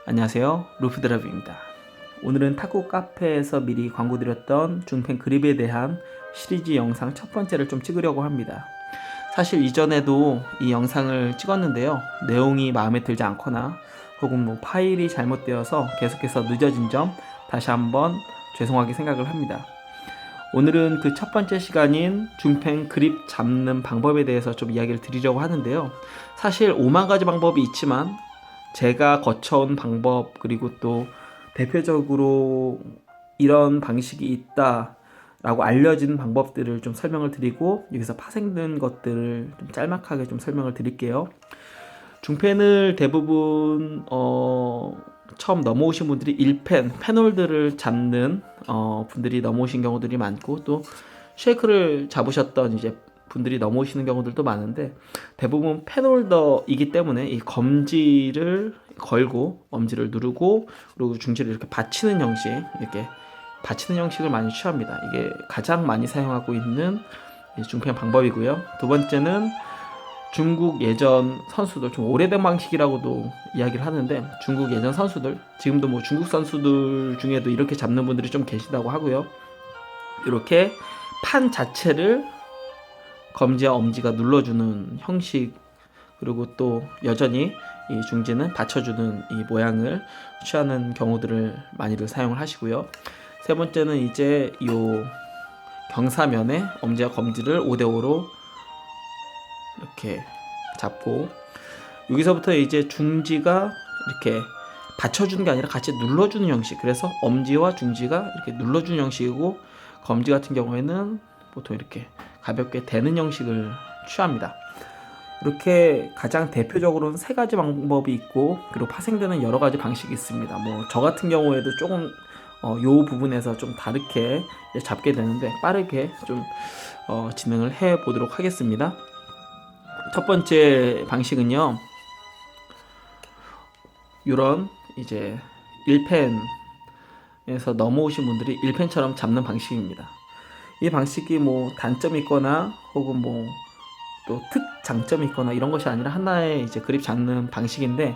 안녕하세요, 루프드랍입니다. 오늘은 탁구 카페에서 미리 광고드렸던 중펜 그립에 대한 시리즈 영상 첫 번째를 좀 찍으려고 합니다. 사실 이전에도 이 영상을 찍었는데요, 내용이 마음에 들지 않거나 혹은 파일이 잘못되어서 계속해서 늦어진 점 다시 한번 죄송하게 생각을 합니다. 오늘은 그 첫 번째 시간인 중펜 그립 잡는 방법에 대해서 좀 이야기를 드리려고 하는데요. 사실 5만 가지 방법이 있지만 제가 거쳐온 방법, 그리고 또 대표적으로 이런 방식이 있다 라고 알려진 방법들을 좀 설명을 드리고, 여기서 파생된 것들을 좀 짤막하게 좀 설명을 드릴게요. 중펜을 대부분 처음 넘어오신 분들이 1펜, 펜홀드를 잡는 분들이 넘어오신 경우들이 많고, 또 쉐이크를 잡으셨던 이제 분들이 넘어오시는 경우들도 많은데, 대부분 펜홀더이기 때문에 이 검지를 걸고 엄지를 누르고 그리고 중지를 이렇게 받치는 형식, 이렇게 받치는 형식을 많이 취합니다. 이게 가장 많이 사용하고 있는 중펜 방법이고요. 두 번째는 중국 예전 선수들, 좀 오래된 방식이라고도 이야기를 하는데, 중국 예전 선수들, 지금도 중국 선수들 중에도 이렇게 잡는 분들이 좀 계시다고 하고요. 이렇게 판 자체를 검지와 엄지가 눌러주는 형식, 그리고 또 여전히 이 중지는 받쳐주는 이 모양을 취하는 경우들을 많이들 사용을 하시고요. 세 번째는 이제 요 경사면에 엄지와 검지를 5대5로 이렇게 잡고, 여기서부터 이제 중지가 이렇게 받쳐주는 게 아니라 같이 눌러주는 형식, 그래서 엄지와 중지가 이렇게 눌러주는 형식이고, 검지 같은 경우에는 보통 이렇게 가볍게 대는 형식을 취합니다. 이렇게 가장 대표적으로는 세 가지 방법이 있고, 그리고 파생되는 여러 가지 방식이 있습니다. 저 같은 경우에도 조금 요 부분에서 좀 다르게 잡게 되는데, 빠르게 좀 진행을 해 보도록 하겠습니다. 첫 번째 방식은요, 이런 이제 1펜에서 넘어오신 분들이 1펜처럼 잡는 방식입니다. 이 방식이 단점이 있거나 혹은 또 특장점이 있거나 이런 것이 아니라 하나의 이제 그립 잡는 방식인데,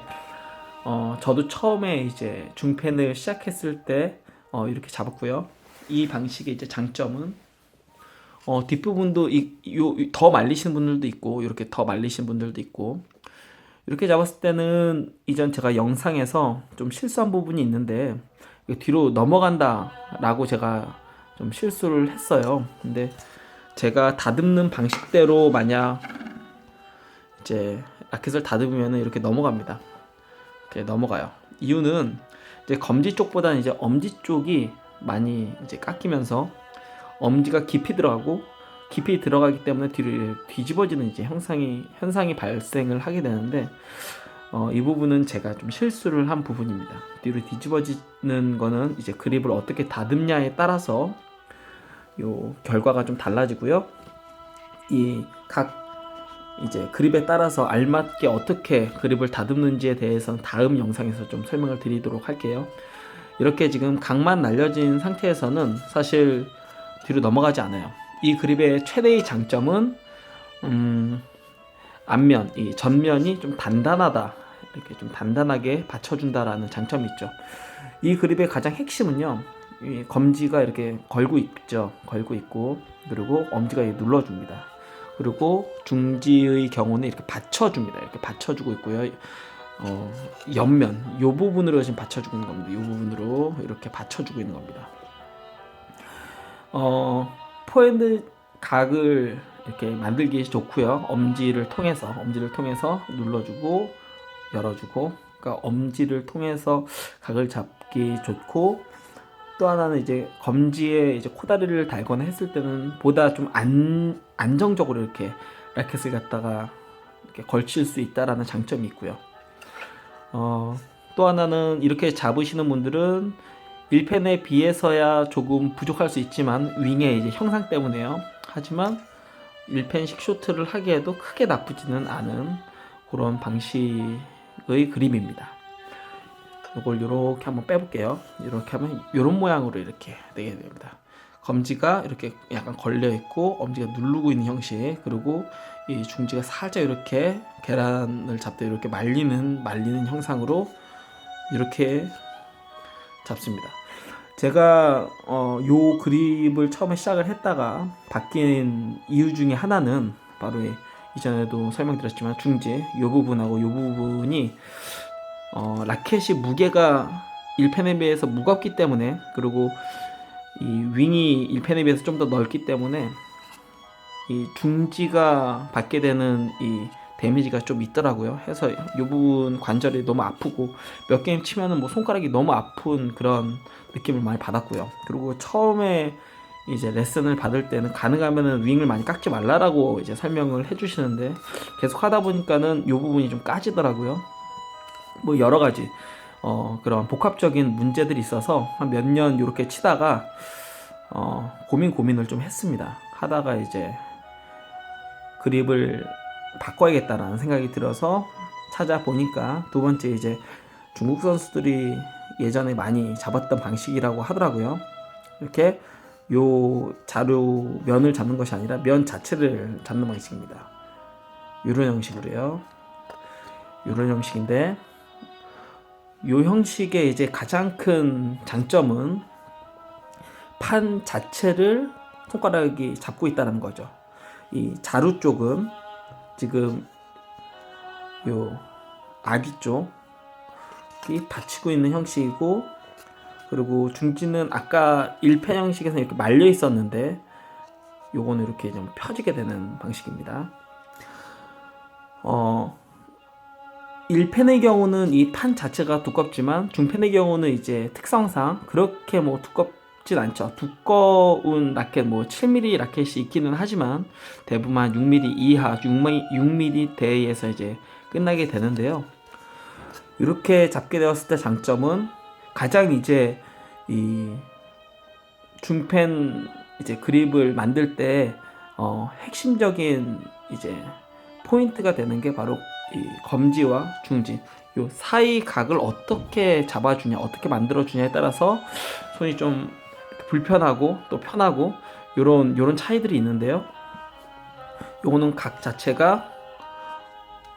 저도 처음에 이제 중펜을 시작했을 때 이렇게 잡았고요. 이 방식의 이제 장점은 뒷부분도 더 말리시는 분들도 있고, 이렇게 더 말리시는 분들도 있고, 이렇게 잡았을 때는 이전 제가 영상에서 좀 실수한 부분이 있는데, 뒤로 넘어간다 라고 제가 좀 실수를 했어요. 근데 제가 다듬는 방식대로 만약 이제 라켓을 다듬으면 이렇게 넘어갑니다. 이렇게 넘어가요. 이유는 이제 검지 쪽보다는 이제 엄지 쪽이 많이 이제 깎이면서 엄지가 깊이 들어가고, 깊이 들어가기 때문에 뒤로 뒤집어지는 이제 현상이 발생을 하게 되는데, 이 부분은 제가 좀 실수를 한 부분입니다. 뒤로 뒤집어지는 거는 이제 그립을 어떻게 다듬냐에 따라서 요 결과가 좀 달라지고요. 이 각 이제 그립에 따라서 알맞게 어떻게 그립을 다듬는지에 대해서는 다음 영상에서 좀 설명을 드리도록 할게요. 이렇게 지금 각만 날려진 상태에서는 사실 뒤로 넘어가지 않아요. 이 그립의 최대의 장점은 앞면, 이 전면이 좀 단단하다, 이렇게 좀 단단하게 받쳐준다라는 장점이 있죠. 이 그립의 가장 핵심은요, 이 검지가 이렇게 걸고 있죠. 걸고 있고, 그리고 엄지가 눌러줍니다. 그리고 중지의 경우는 이렇게 받쳐줍니다. 이렇게 받쳐주고 있고요. 옆면, 이 부분으로 지금 받쳐주고 있는 겁니다. 이 부분으로 이렇게 받쳐주고 있는 겁니다. 포핸드 각을 이렇게 만들기 좋고요. 엄지를 통해서 눌러주고 열어주고, 그러니까 엄지를 통해서 각을 잡기 좋고, 또 하나는 이제 검지에 이제 코다리를 달거나 했을 때는 보다 좀 안정적으로 이렇게 라켓을 갖다가 이렇게 걸칠 수 있다라는 장점이 있고요. 또 하나는 이렇게 잡으시는 분들은 1펜에 비해서야 조금 부족할 수 있지만, 윙의 이제 형상 때문에요. 하지만 1펜식 쇼트를 하기에도 크게 나쁘지는 않은 그런 방식의 그립입니다. 이걸 이렇게 한번 빼볼게요. 이렇게 하면 이런 모양으로 이렇게 되게 됩니다. 검지가 이렇게 약간 걸려 있고 엄지가 누르고 있는 형식, 그리고 이 중지가 살짝 이렇게 계란을 잡듯 이렇게 말리는 형상으로 이렇게 잡습니다. 제가 요 그립을 처음에 시작을 했다가 바뀐 이유 중에 하나는 바로 이전에도 설명드렸지만 중지 요 부분하고 요 부분이 라켓이 무게가 1펜에 비해서 무겁기 때문에, 그리고 이 윙이 1펜에 비해서 좀 더 넓기 때문에 이 중지가 받게 되는 이 데미지가 좀 있더라고요. 해서 이 부분 관절이 너무 아프고 몇 게임 치면은 뭐 손가락이 너무 아픈 그런 느낌을 많이 받았고요. 그리고 처음에 이제 레슨을 받을 때는 가능하면은 윙을 많이 깎지 말라라고 이제 설명을 해주시는데 계속 하다 보니까는 이 부분이 좀 까지더라고요. 뭐 여러 가지 그런 복합적인 문제들이 있어서 한 몇 년 이렇게 치다가 고민을 좀 했습니다. 하다가 이제 그립을 바꿔야겠다라는 생각이 들어서 찾아보니까 두 번째 이제 중국 선수들이 예전에 많이 잡았던 방식이라고 하더라고요. 이렇게 요 자루 면을 잡는 것이 아니라 면 자체를 잡는 방식입니다. 이런 형식으로요. 이런 형식인데 요 형식의 이제 가장 큰 장점은 판 자체를 손가락이 잡고 있다는 거죠. 이 자루 쪽은 지금 요 아기 쪽이 받치고 있는 형식이고, 그리고 중지는 아까 1펜 형식에서 이렇게 말려 있었는데 요거는 이렇게 좀 펴지게 되는 방식입니다. 1펜의 경우는 이 판 자체가 두껍지만 중펜의 경우는 이제 특성상 그렇게 뭐 두껍진 않죠. 두꺼운 라켓 뭐 7mm 라켓이 있기는 하지만 대부분 한 6mm 이하, 6mm 대에서 이제 끝나게 되는데요. 이렇게 잡게 되었을 때 장점은 가장 이제 이 중펜 이제 그립을 만들 때 핵심적인 이제 포인트가 되는 게 바로 이 검지와 중지 요 사이 각을 어떻게 잡아주냐, 어떻게 만들어주냐에 따라서 손이 좀 불편하고 또 편하고 요런 차이들이 있는데요. 요거는 각 자체가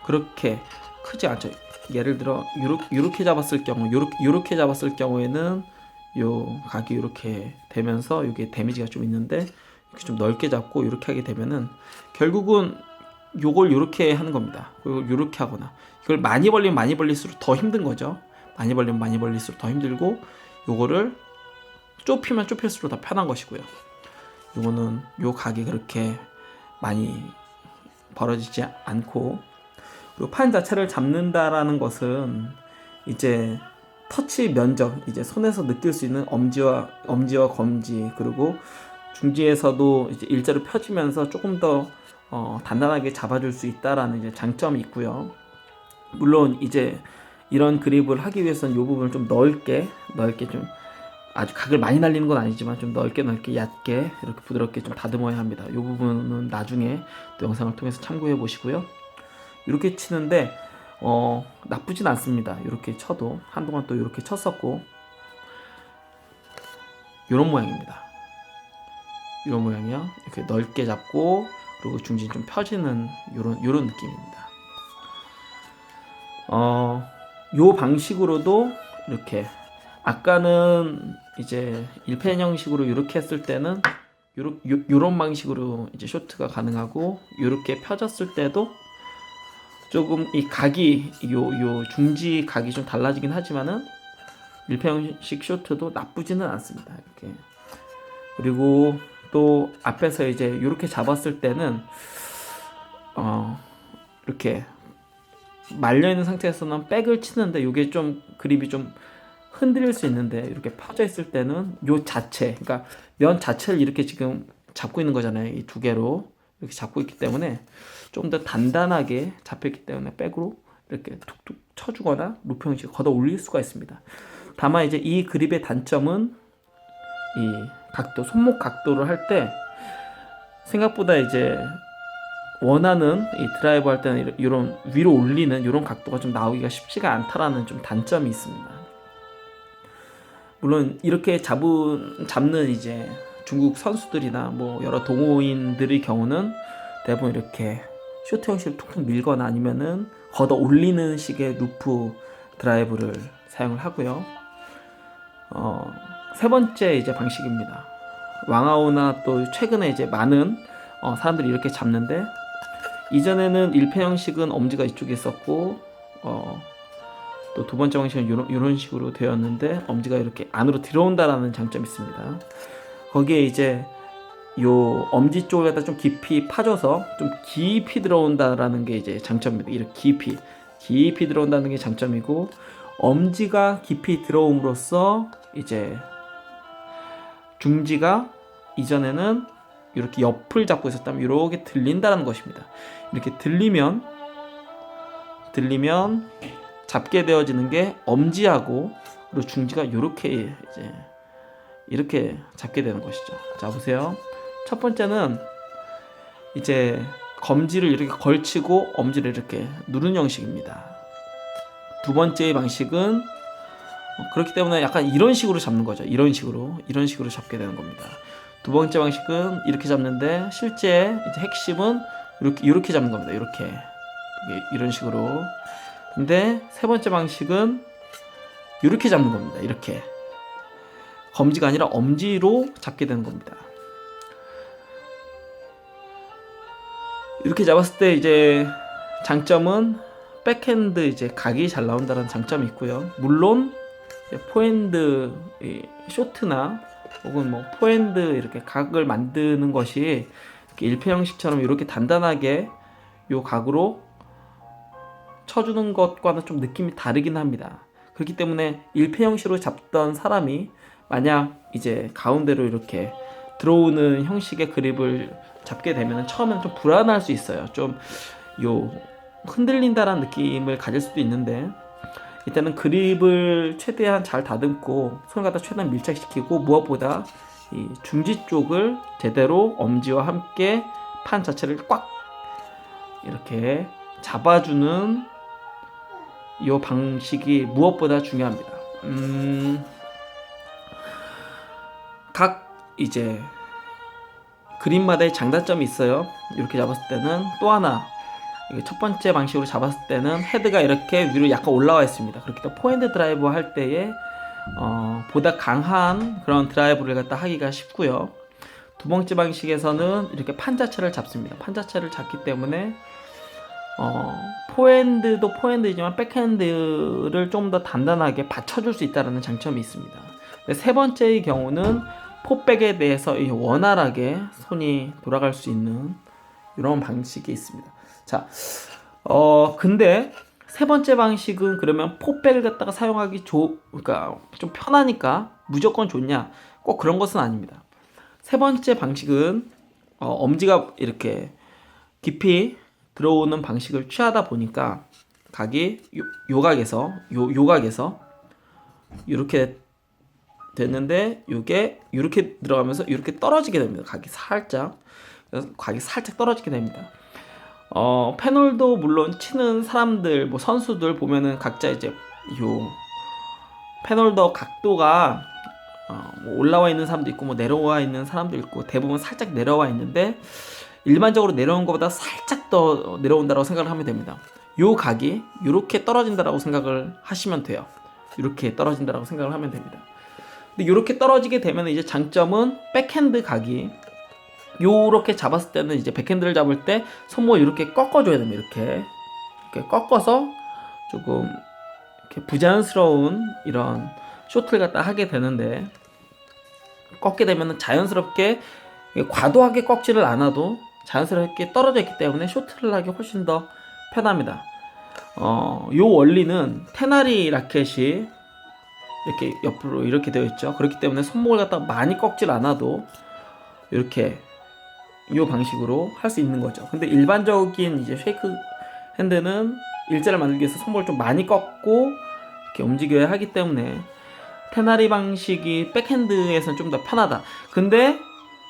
그렇게 크지 않죠. 예를 들어 요렇게 잡았을 경우, 요렇게 잡았을 경우에는 요 각이 이렇게 되면서 이게 데미지가 좀 있는데, 이렇게 좀 넓게 잡고 이렇게 하게 되면은 결국은 요걸 요렇게 하는 겁니다. 그리고 요렇게 하거나, 이걸 많이 벌리면 많이 벌릴수록 더 힘든 거죠. 많이 벌리면 많이 벌릴수록 더 힘들고, 요거를 좁히면 좁힐수록 더 편한 것이고요. 요거는 요 각이 그렇게 많이 벌어지지 않고, 그리고 판 자체를 잡는다라는 것은 이제 터치 면적, 이제 손에서 느낄 수 있는 엄지와 검지, 그리고 중지에서도 이제 일자로 펴지면서 조금 더 단단하게 잡아줄 수 있다라는 이제 장점이 있고요. 물론 이제 이런 그립을 하기 위해서는 이 부분을 좀 넓게 좀, 아주 각을 많이 날리는 건 아니지만 좀 넓게 얕게 이렇게 부드럽게 좀 다듬어야 합니다. 이 부분은 나중에 또 영상을 통해서 참고해 보시고요. 이렇게 치는데 나쁘진 않습니다. 이렇게 쳐도 한동안 또 이렇게 쳤었고, 이런 모양입니다. 이런 모양이요. 이렇게 넓게 잡고 그리고 중심 좀 펴지는 요런 느낌입니다. 요 방식으로도 이렇게, 아까는 이제 1펜 형식으로 이렇게 했을 때는 요런 방식으로 이제 쇼트가 가능하고, 이렇게 펴졌을 때도 조금 이 각이 요 중지 각이 좀 달라지긴 하지만은 1펜 형식 쇼트도 나쁘지는 않습니다. 이렇게. 그리고 또 앞에서 이제 이렇게 잡았을 때는 이렇게 말려 있는 상태에서는 백을 치는데 이게 좀 그립이 좀 흔들릴 수 있는데, 이렇게 펴져 있을 때는 요 자체, 그러니까 면 자체를 이렇게 지금 잡고 있는 거잖아요. 이 두 개로 이렇게 잡고 있기 때문에 좀 더 단단하게 잡혔기 때문에 백으로 이렇게 툭툭 쳐주거나 루프 형식으로 걷어 올릴 수가 있습니다. 다만 이제 이 그립의 단점은 이 각도, 손목 각도를 할 때 생각보다 이제 원하는 이 드라이브 할 때는 이런 위로 올리는 이런 각도가 좀 나오기가 쉽지가 않다라는 좀 단점이 있습니다. 물론 이렇게 잡는 이제 중국 선수들이나 뭐 여러 동호인들의 경우는 대부분 이렇게 쇼트 형식을 툭툭 밀거나 아니면은 걷어 올리는 식의 루프 드라이브를 사용을 하고요. 세 번째 이제 방식입니다. 왕아오나 또 최근에 이제 많은 사람들이 이렇게 잡는데, 이전에는 1패 형식은 엄지가 이쪽에 있었고 또 두 번째 방식은 이런 식으로 되었는데 엄지가 이렇게 안으로 들어온다라는 장점이 있습니다. 거기에 이제 요 엄지 쪽에다 좀 깊이 파줘서 좀 깊이 들어온다라는 게 이제 장점입니다. 이렇게 깊이 들어온다는 게 장점이고, 엄지가 깊이 들어옴으로써 이제 중지가 이전에는 이렇게 옆을 잡고 있었다면 이렇게 들린다는 것입니다. 이렇게 들리면 잡게 되어지는 게 엄지하고 그리고 중지가 이렇게 잡게 되는 것이죠. 자, 보세요. 첫 번째는 이제 검지를 이렇게 걸치고 엄지를 이렇게 누르는 형식입니다. 두 번째 방식은 그렇기 때문에 약간 이런 식으로 잡는 거죠. 이런 식으로 잡게 되는 겁니다. 두 번째 방식은 이렇게 잡는데, 실제 이제 핵심은 이렇게 잡는 겁니다. 이런 식으로. 근데 세 번째 방식은 이렇게 잡는 겁니다. 이렇게 검지가 아니라 엄지로 잡게 되는 겁니다. 이렇게 잡았을 때 이제 장점은 백핸드 이제 각이 잘 나온다는 장점이 있고요. 물론 포핸드 쇼트나 혹은 뭐 포핸드 이렇게 각을 만드는 것이 이렇게 1패 형식처럼 이렇게 단단하게 요 각으로 쳐주는 것과는 좀 느낌이 다르긴 합니다. 그렇기 때문에 1패 형식으로 잡던 사람이 만약 이제 가운데로 이렇게 들어오는 형식의 그립을 잡게 되면 처음에는 좀 불안할 수 있어요. 좀 흔들린다라는 느낌을 가질 수도 있는데, 일단은 그립을 최대한 잘 다듬고 손을 갖다 최대한 밀착시키고, 무엇보다 이 중지 쪽을 제대로 엄지와 함께 판 자체를 꽉 이렇게 잡아주는 이 방식이 무엇보다 중요합니다. 각 이제 그립마다의 장단점이 있어요. 이렇게 잡았을 때는 또 하나, 첫 번째 방식으로 잡았을 때는 헤드가 이렇게 위로 약간 올라와 있습니다. 그렇기 때문에 포핸드 드라이브 할 때에 보다 강한 그런 드라이브를 갖다 하기가 쉽고요. 두 번째 방식에서는 이렇게 판 자체를 잡습니다. 판 자체를 잡기 때문에 포핸드도 포핸드이지만 백핸드를 좀 더 단단하게 받쳐줄 수 있다는 장점이 있습니다. 세 번째의 경우는 포백에 대해서 원활하게 손이 돌아갈 수 있는 이런 방식이 있습니다. 자, 근데 세 번째 방식은 그러면 포백을 갖다가 사용하기 그러니까 좀 편하니까 무조건 좋냐? 꼭 그런 것은 아닙니다. 세 번째 방식은 엄지가 이렇게 깊이 들어오는 방식을 취하다 보니까 각이 요각에서 이렇게 됐는데, 이게 이렇게 들어가면서 이렇게 떨어지게 됩니다. 각이 살짝 떨어지게 됩니다. 패널도 물론 치는 사람들, 뭐 선수들 보면은 각자 이제 요 패널더 각도가 뭐 올라와 있는 사람도 있고 뭐 내려와 있는 사람도 있고, 대부분 살짝 내려와 있는데 일반적으로 내려온 것보다 살짝 더 내려온다고 생각을 하면 됩니다. 요 각이 이렇게 떨어진다라고 생각을 하시면 돼요. 이렇게 떨어진다라고 생각을 하면 됩니다. 근데 이렇게 떨어지게 되면 이제 장점은 백핸드 각이 요렇게 잡았을 때는 이제 백핸드를 잡을 때 손목을 이렇게 꺾어줘야 됩니다. 이렇게 꺾어서 조금 이렇게 부자연스러운 이런 쇼트를 갖다 하게 되는데, 꺾게 되면 자연스럽게 과도하게 꺾지를 않아도 자연스럽게 떨어져 있기 때문에 쇼트를 하기 훨씬 더 편합니다. 요 원리는 테나리 라켓이 이렇게 옆으로 이렇게 되어 있죠. 그렇기 때문에 손목을 갖다가 많이 꺾질 않아도 이렇게 이 방식으로 할 수 있는 거죠. 근데 일반적인 이제 쉐이크 핸드는 일자를 만들기 위해서 손목을 좀 많이 꺾고 이렇게 움직여야 하기 때문에 테나리 방식이 백핸드에서는 좀 더 편하다. 근데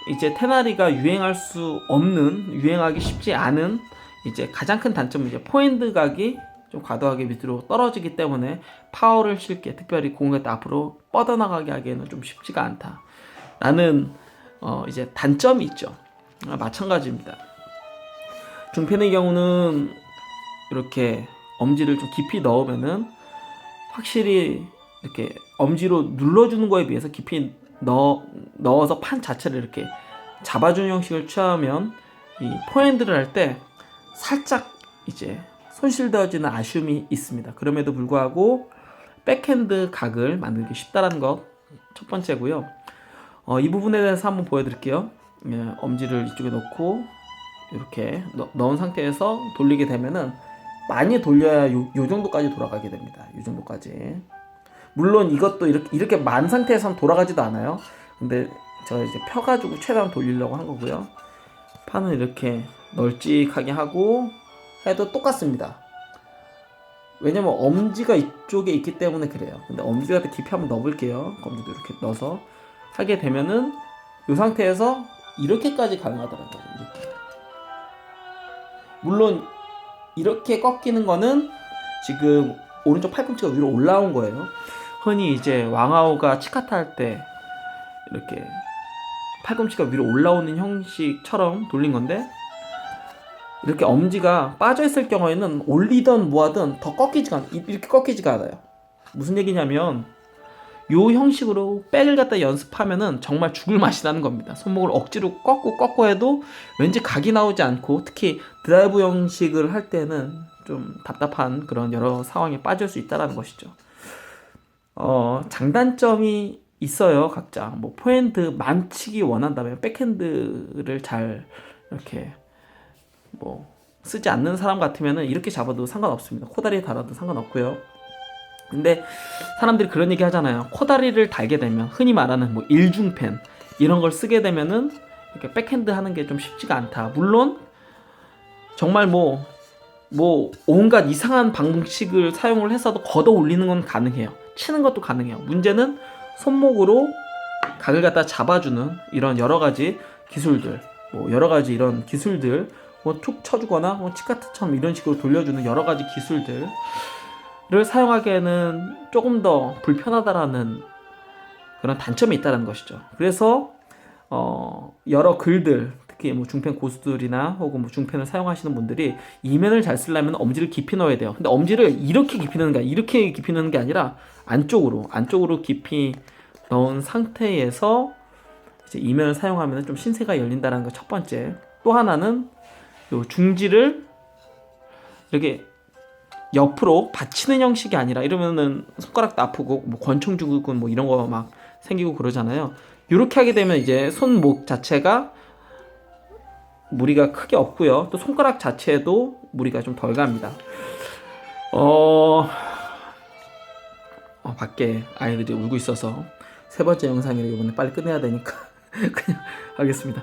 이제 테나리가 유행하기 쉽지 않은 이제 가장 큰 단점은 이제 포핸드 각이 좀 과도하게 밑으로 떨어지기 때문에 파워를 실게, 특별히 공을 앞으로 뻗어나가게 하기에는 좀 쉽지가 않다 라는 이제 단점이 있죠. 마찬가지입니다. 중펜의 경우는 이렇게 엄지를 좀 깊이 넣으면은 확실히 이렇게 엄지로 눌러주는 거에 비해서 깊이 넣어서 판 자체를 이렇게 잡아주는 형식을 취하면 이 포핸드를 할 때 살짝 이제 손실되어지는 아쉬움이 있습니다. 그럼에도 불구하고 백핸드 각을 만들기 쉽다라는 것 첫 번째고요. 이 부분에 대해서 한번 보여드릴게요. 예, 엄지를 이쪽에 넣고 이렇게 넣은 상태에서 돌리게 되면은 많이 돌려야 요 정도까지 돌아가게 됩니다. 요 정도까지. 물론 이것도 이렇게 만 상태에선 돌아가지도 않아요. 근데 제가 이제 펴가지고 최대한 돌리려고 한 거고요. 판은 이렇게 널찍하게 하고 해도 똑같습니다. 왜냐면 엄지가 이쪽에 있기 때문에 그래요. 근데 엄지가 더 깊이 한번 넣어볼게요. 엄지도 이렇게 넣어서 하게 되면은 이 상태에서 이렇게까지 가능하더라고요. 이렇게. 물론 이렇게 꺾이는 거는 지금 오른쪽 팔꿈치가 위로 올라온 거예요. 흔히 이제 왕아오가 치카타 할 때 이렇게 팔꿈치가 위로 올라오는 형식처럼 돌린 건데, 이렇게 엄지가 빠져있을 경우에는 올리던 뭐하든 더 이렇게 꺾이지가 않아요. 무슨 얘기냐면 요 형식으로 백을 갖다 연습하면은 정말 죽을 맛이 나는 겁니다. 손목을 억지로 꺾고 해도 왠지 각이 나오지 않고, 특히 드라이브 형식을 할 때는 좀 답답한 그런 여러 상황에 빠질 수 있다는 것이죠. 장단점이 있어요. 각자 뭐 포핸드만 치기 원한다면 백핸드를 잘 이렇게 뭐 쓰지 않는 사람 같으면은 이렇게 잡아도 상관없습니다. 코다리에 달아도 상관없고요. 근데 사람들이 그런 얘기 하잖아요. 코다리를 달게 되면 흔히 말하는 뭐 일중펜 이런 걸 쓰게 되면은 이렇게 백핸드 하는 게 좀 쉽지가 않다. 물론 정말 뭐 온갖 이상한 방식을 사용을 해서도 걷어 올리는 건 가능해요. 치는 것도 가능해요. 문제는 손목으로 각을 갖다 잡아주는 이런 여러 가지 기술들, 뭐 툭 쳐주거나 뭐 치카트처럼 이런 식으로 돌려주는 여러 가지 기술들을 사용하기에는 조금 더 불편하다라는 그런 단점이 있다는 것이죠. 그래서 여러 글들, 특히 뭐 중펜 고수들이나 혹은 뭐 중펜을 사용하시는 분들이 이면을 잘 쓰려면 엄지를 깊이 넣어야 돼요. 근데 엄지를 이렇게 깊이 넣는 게 이렇게 깊이 넣는 게 아니라 안쪽으로 깊이 넣은 상태에서 이제 이면을 사용하면 좀 신세가 열린다는 거 첫 번째. 또 하나는 요 중지를 이렇게 옆으로 받치는 형식이 아니라, 이러면은 손가락도 아프고 뭐 권총 주근 뭐 이런 거 막 생기고 그러잖아요. 이렇게 하게 되면 이제 손목 자체가 무리가 크게 없고요. 또 손가락 자체도 무리가 좀 덜 갑니다. 밖에 아이들이 울고 있어서 세 번째 영상이라 이번에 빨리 끝내야 되니까 그냥 하겠습니다.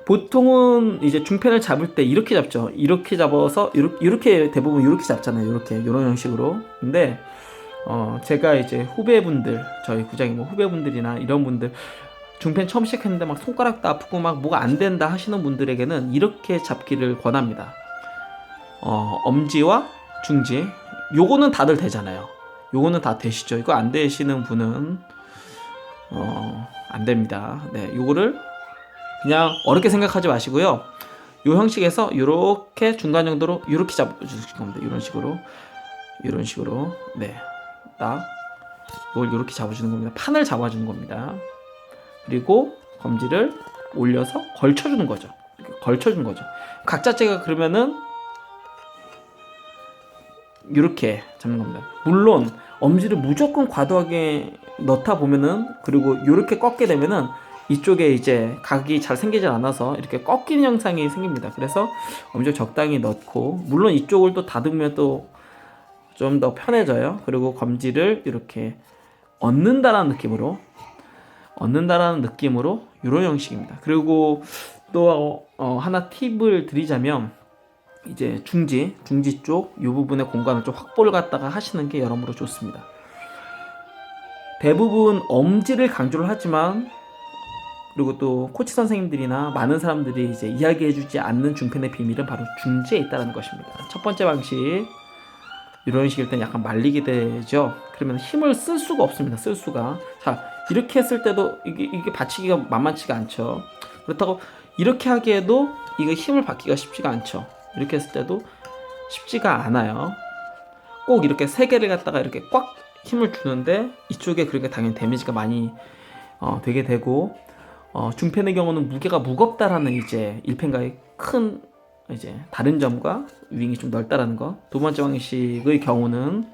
보통은 이제 중펜을 잡을 때 이렇게 잡죠. 이렇게 잡아서 이렇게 대부분 이렇게 잡잖아요. 이런 형식으로. 근데 제가 이제 후배분들, 저희 구장의 뭐 후배분들이나 이런 분들 중펜 처음 시작했는데 막 손가락도 아프고 막 뭐가 안 된다 하시는 분들에게는 이렇게 잡기를 권합니다. 엄지와 중지, 요거는 다들 되잖아요. 요거는 다 되시죠. 이거 안 되시는 분은 안 됩니다. 네, 요거를 그냥 어렵게 생각하지 마시고요. 요 형식에서 요렇게 중간 정도로 요렇게 잡아주실 겁니다. 이런 식으로 네, 딱 이걸 요렇게 잡아주는 겁니다. 판을 잡아주는 겁니다. 그리고 검지를 올려서 걸쳐주는 거죠. 각 자체가 그러면은 이렇게 잡는 겁니다. 물론 엄지를 무조건 과도하게 넣다 보면은, 그리고 이렇게 꺾게 되면은 이쪽에 이제 각이 잘 생기질 않아서 이렇게 꺾이는 현상이 생깁니다. 그래서 엄지를 적당히 넣고, 물론 이쪽을 또 다듬으면 또 좀 더 편해져요. 그리고 검지를 이렇게 얻는다라는 느낌으로 이런 형식입니다. 그리고 또 하나 팁을 드리자면, 이제 중지 쪽 이 부분의 공간을 좀 확보를 갖다가 하시는 게 여러모로 좋습니다. 대부분 엄지를 강조를 하지만, 그리고 또 코치 선생님들이나 많은 사람들이 이제 이야기해주지 않는 중펜의 비밀은 바로 중지에 있다는 것입니다. 첫 번째 방식, 이런 식일 땐 약간 말리게 되죠. 그러면 힘을 쓸 수가 없습니다. 자, 이렇게 했을 때도 이게 받치기가 만만치가 않죠. 그렇다고 이렇게 하기에도 이거 힘을 받기가 쉽지가 않죠. 이렇게 했을 때도 쉽지가 않아요. 꼭 이렇게 세 개를 갖다가 이렇게 꽉 힘을 주는데 이쪽에 그러니까 당연히 데미지가 많이 되게 되고, 중펜의 경우는 무게가 무겁다라는 이제 1펜과의 큰 이제 다른 점과 윙이 좀 넓다라는 거. 두 번째 방식의 경우는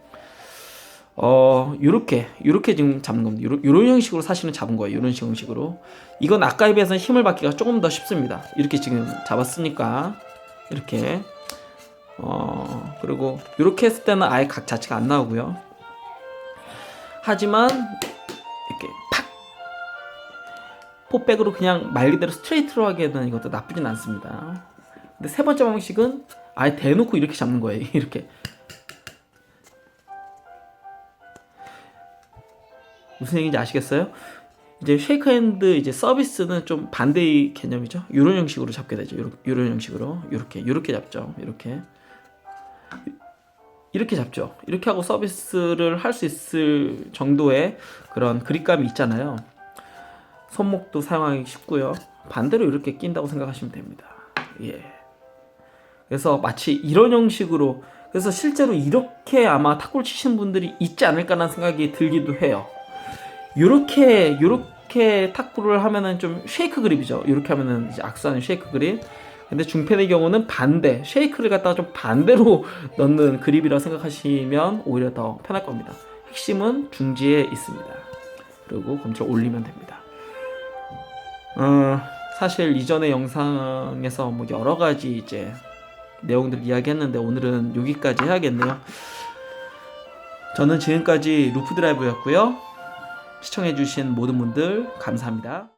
요렇게 지금 잡는 겁니다. 요런 형식으로 사실은 잡은 거예요. 요런 형식으로. 이건 아까에 비해서 힘을 받기가 조금 더 쉽습니다. 이렇게 지금 잡았으니까 이렇게. 그리고 요렇게 했을 때는 아예 각 자체가 안 나오고요. 하지만 이렇게 팍 포백으로 그냥 말 그대로 스트레이트로 하기에는 이것도 나쁘진 않습니다. 근데 세 번째 방식은 아예 대놓고 이렇게 잡는 거예요. 이렇게. 무슨 얘기인지 아시겠어요? 이제 쉐이크 핸드 이제 서비스는 좀 반대의 개념이죠. 이런 형식으로 잡게 되죠. 이런 형식으로 이렇게 잡죠. 이렇게 잡죠. 이렇게 하고 서비스를 할 수 있을 정도의 그런 그립감이 있잖아요. 손목도 사용하기 쉽고요. 반대로 이렇게 낀다고 생각하시면 됩니다. 예. 그래서 마치 이런 형식으로, 그래서 실제로 이렇게 아마 탁구를 치시는 분들이 있지 않을까라는 생각이 들기도 해요. 요렇게 탁구를 하면은 좀 쉐이크 그립이죠. 이렇게 하면은 이제 악수하는 쉐이크 그립. 근데 중펜의 경우는 반대, 쉐이크를 갖다가 좀 반대로 넣는 그립이라고 생각하시면 오히려 더 편할 겁니다. 핵심은 중지에 있습니다. 그리고 검지를 올리면 됩니다. 사실 이전의 영상에서 뭐 여러 가지 이제 내용들을 이야기했는데 오늘은 여기까지 해야겠네요. 저는 지금까지 루프 드라이브였고요. 시청해주신 모든 분들 감사합니다.